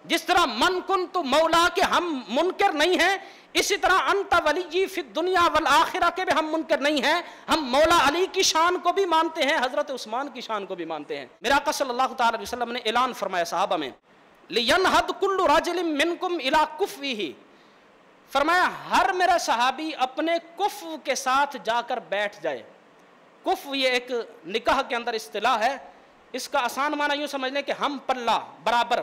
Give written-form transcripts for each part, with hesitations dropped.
جس طرح من کنتو مولا کے ہم منکر نہیں ہیں، اسی طرح انت ولی فی الدنیا والآخرہ کے بھی ہم منکر نہیں ہیں. ہم مولا علی کی شان کو بھی مانتے ہیں، حضرت عثمان کی شان کو بھی مانتے ہیں. میرے آقا صلی اللہ تعالی علیہ وسلم نے اعلان فرمایا صحابہ میں، لینہد کل رجل منکم الی کفوہ، فرمایا ہر میرا صحابی اپنے کفو کے ساتھ جا کر بیٹھ جائے. کفو یہ ایک نکاح کے اندر اصطلاح ہے. اس کا آسان معنی یوں سمجھ لیں کہ ہم پلہ برابر،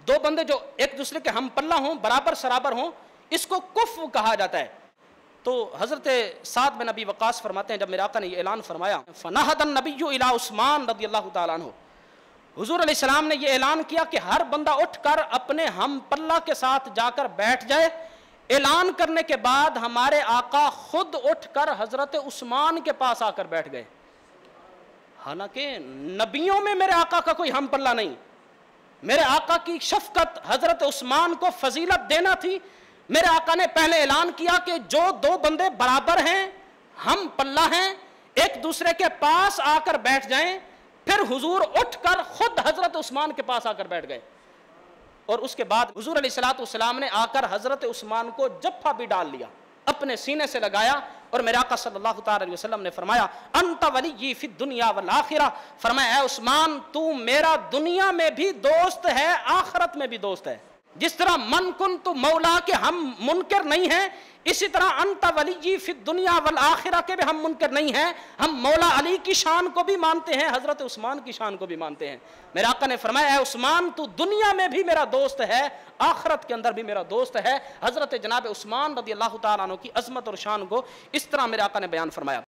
دو بندے جو ایک دوسرے کے ہم پلہ ہوں، برابر سرابر ہوں، اس کو کفو کہا جاتا ہے. تو حضرت سعد بن ابی وقاص فرماتے ہیں جب میرے آقا نے یہ اعلان فرمایا، فنہد النبی الی عثمان رضی اللہ تعالیٰ عنہ، حضور علیہ السلام نے یہ اعلان کیا کہ ہر بندہ اٹھ کر اپنے ہم پلہ کے ساتھ جا کر بیٹھ جائے. اعلان کرنے کے بعد ہمارے آقا خود اٹھ کر حضرت عثمان کے پاس آ کر بیٹھ گئے. حالانکہ نبیوں میں میرے آقا کا کوئی ہم پلہ نہیں. میرے آقا کی شفقت حضرت عثمان کو فضیلت دینا تھی. میرے آقا نے پہلے اعلان کیا کہ جو دو بندے برابر ہیں، ہم پلہ ہیں، ایک دوسرے کے پاس آ کر بیٹھ جائیں. پھر حضور اٹھ کر خود حضرت عثمان کے پاس آ کر بیٹھ گئے. اور اس کے بعد حضور علیہ السلام نے آ کر حضرت عثمان کو جپھا بھی ڈال لیا، اپنے سینے سے لگایا. اور میرے آقا صلی اللہ تعالی علیہ وسلم نے فرمایا، انت ولی فی الدنیا والآخرہ، فرمایا اے عثمان تو میرا دنیا میں بھی دوست ہے، آخرت میں بھی دوست ہے. جس طرح من کنتو مولا کے ہم منکر نہیں ہیں، اسی طرح انت ولی فی الدنیا والآخرہ کے بھی ہم منکر نہیں ہیں. ہم مولا علی کی شان کو بھی مانتے ہیں، حضرت عثمان کی شان کو بھی مانتے ہیں. میرے آقا نے فرمایا اے عثمان تو دنیا میں بھی میرا دوست ہے، آخرت کے اندر بھی میرا دوست ہے. حضرت جناب عثمان رضی اللہ تعالیٰ عنہ کی عظمت اور شان کو اس طرح میرے آقا نے بیان فرمایا.